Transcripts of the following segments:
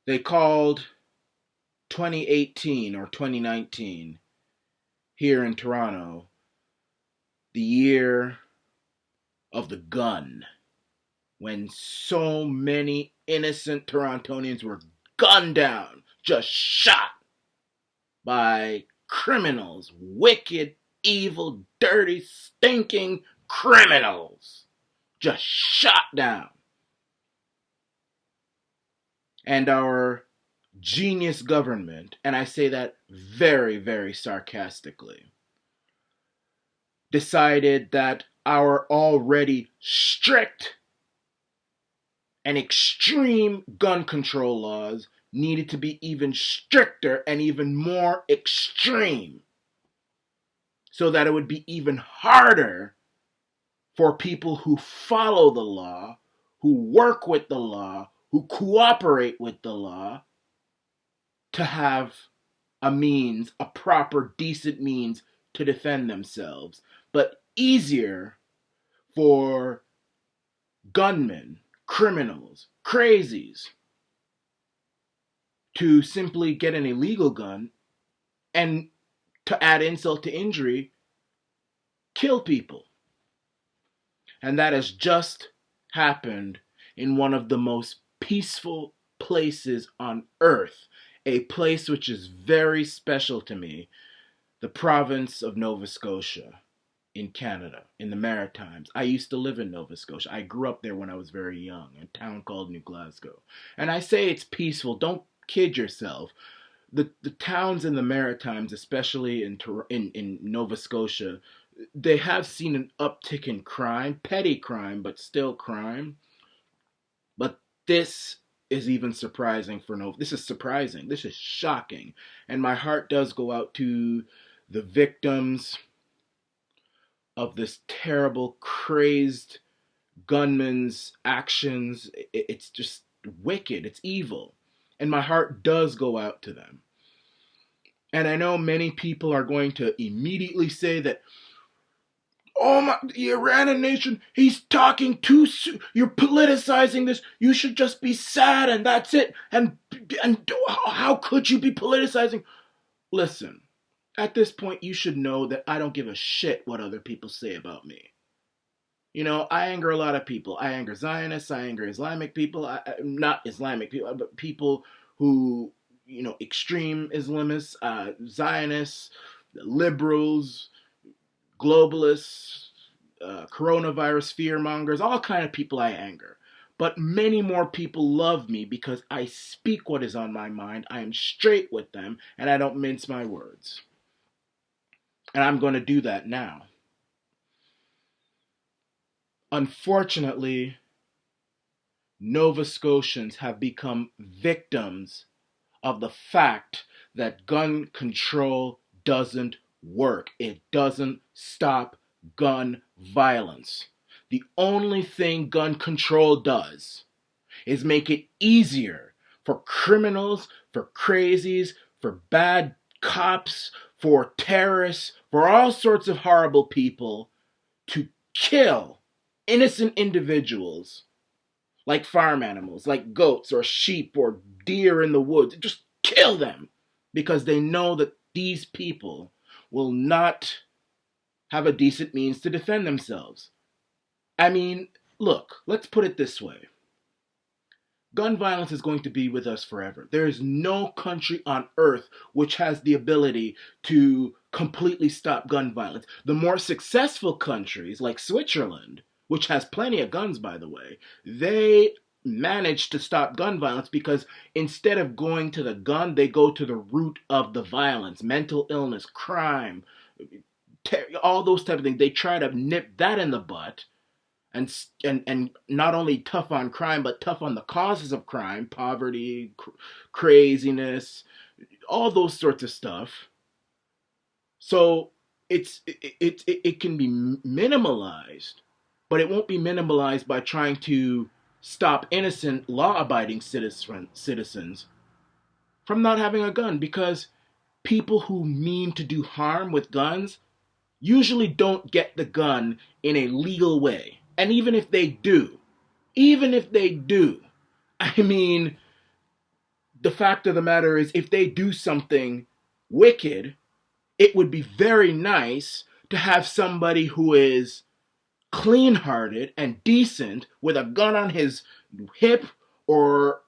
They called 2018 or 2019 here in Toronto the year of the gun, when so many innocent Torontonians were gunned down, just shot by criminals, wicked, evil, dirty, stinking criminals, just shot down. And our genius government, and I say that very, very sarcastically, decided that our already strict and extreme gun control laws needed to be even stricter and even more extreme, so that it would be even harder for people who follow the law, who work with the law, who cooperate with the law, to have a proper, decent means to defend themselves, but easier for gunmen, criminals, crazies to simply get an illegal gun and, to add insult to injury, kill people. And that has just happened in one of the most peaceful places on earth, a place which is very special to me, the province of Nova Scotia in Canada, in the Maritimes. I used to live in Nova Scotia. I grew up there when I was very young, a town called New Glasgow. And I say it's peaceful. Don't kid yourself. The towns in the Maritimes, especially in Nova Scotia, they have seen an uptick in crime, petty crime, but still crime. But this is even surprising for Nova. This is surprising. This is shocking. And my heart does go out to the victims of this terrible, crazed gunman's actions. It's just wicked. It's evil. And my heart does go out to them. And I know many people are going to immediately say that, oh my, the Arana Nation, he's talking too soon. You're politicizing this. You should just be sad and that's it. And how could you be politicizing? Listen, at this point, you should know that I don't give a shit what other people say about me. You know, I anger a lot of people. I anger Zionists. I anger Islamic people. Not Islamic people, but people who, you know, extreme Islamists, Zionists, liberals, globalists, coronavirus fearmongers, all kind of people I anger. But many more people love me because I speak what is on my mind. I am straight with them, and I don't mince my words. And I'm going to do that now. Unfortunately, Nova Scotians have become victims of the fact that gun control doesn't work. It doesn't stop gun violence. The only thing gun control does is make it easier for criminals, for crazies, for bad cops, for terrorists, for all sorts of horrible people to kill innocent individuals like farm animals, like goats or sheep or deer in the woods. Just kill them because they know that these people will not have a decent means to defend themselves. I mean, look, let's put it this way. Gun violence is going to be with us forever. There is no country on earth which has the ability to completely stop gun violence. The more successful countries, like Switzerland, which has plenty of guns, by the way, they manage to stop gun violence because instead of going to the gun, they go to the root of the violence, mental illness, crime, all those type of things. They try to nip that in the butt and not only tough on crime, but tough on the causes of crime, poverty, craziness, all those sorts of stuff. So it can be minimalized, but it won't be minimalized by trying to stop innocent, law-abiding citizens from not having a gun, because people who mean to do harm with guns usually don't get the gun in a legal way. And even if they do, I mean, the fact of the matter is, if they do something wicked, it would be very nice to have somebody who is clean-hearted and decent with a gun on his hip or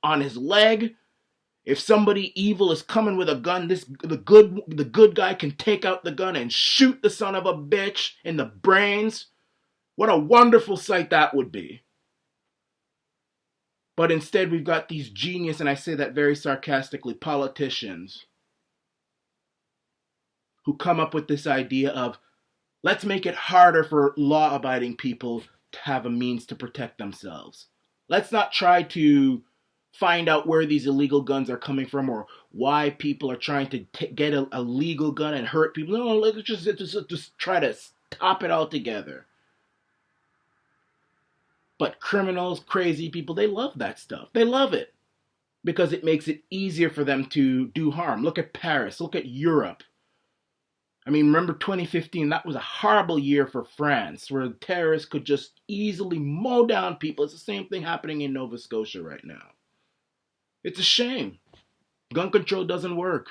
on his leg. If somebody evil is coming with a gun, the good guy can take out the gun and shoot the son of a bitch in the brains. What a wonderful sight that would be. But instead we've got these genius, and I say that very sarcastically, politicians who come up with this idea of, let's make it harder for law-abiding people to have a means to protect themselves. Let's not try to find out where these illegal guns are coming from or why people are trying to get a legal gun and hurt people. No, let's just try to stop it altogether. But criminals, crazy people, they love that stuff. They love it because it makes it easier for them to do harm. Look at Paris. Look at Europe. I mean, remember 2015? That was a horrible year for France, where terrorists could just easily mow down people. It's the same thing happening in Nova Scotia right now. It's a shame. Gun control doesn't work.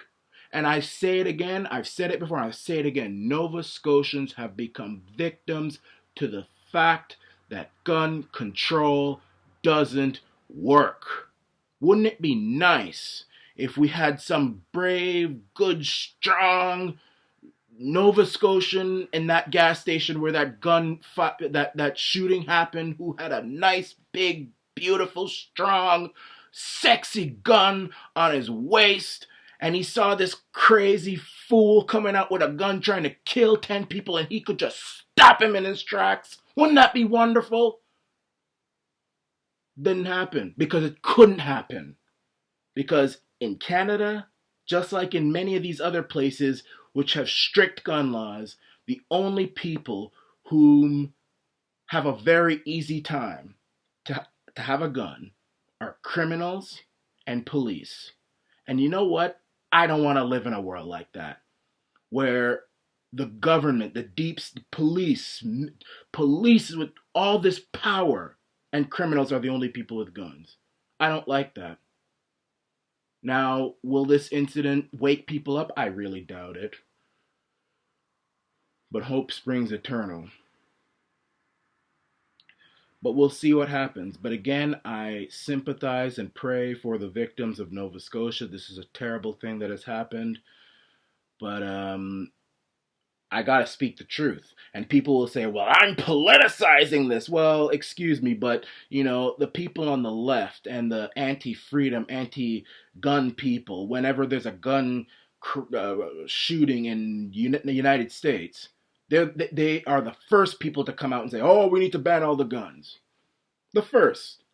And I say it again, I've said it before, I'll say it again. Nova Scotians have become victims to the fact that gun control doesn't work. Wouldn't it be nice if we had some brave, good, strong Nova Scotian in that gas station where that shooting happened, who had a nice, big, beautiful, strong, sexy gun on his waist, and he saw this crazy fool coming out with a gun trying to kill 10 people, and he could just stop him in his tracks. Wouldn't that be wonderful? Didn't happen because it couldn't happen. Because in Canada, just like in many of these other places which have strict gun laws, the only people whom have a very easy time to have a gun are criminals and police. And you know what? I don't want to live in a world like that, where the government, the deep police with all this power, and criminals are the only people with guns. I don't like that. Now, will this incident wake people up? I really doubt it. But hope springs eternal. But we'll see what happens. But again, I sympathize and pray for the victims of Nova Scotia. This is a terrible thing that has happened. But I gotta speak the truth. And people will say, well, I'm politicizing this. Well, excuse me, but, you know, the people on the left and the anti-freedom, anti-gun people, whenever there's a gun shooting in the United States, they are the first people to come out and say, oh, we need to ban all the guns. The first.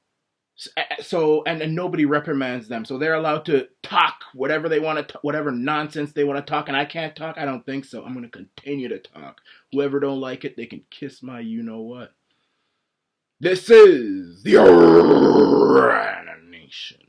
So, and nobody reprimands them. So they're allowed to talk whatever they want to, whatever nonsense they want to talk. And I can't talk? I don't think so. I'm going to continue to talk. Whoever don't like it, they can kiss my you-know-what. This is the Arana Nation.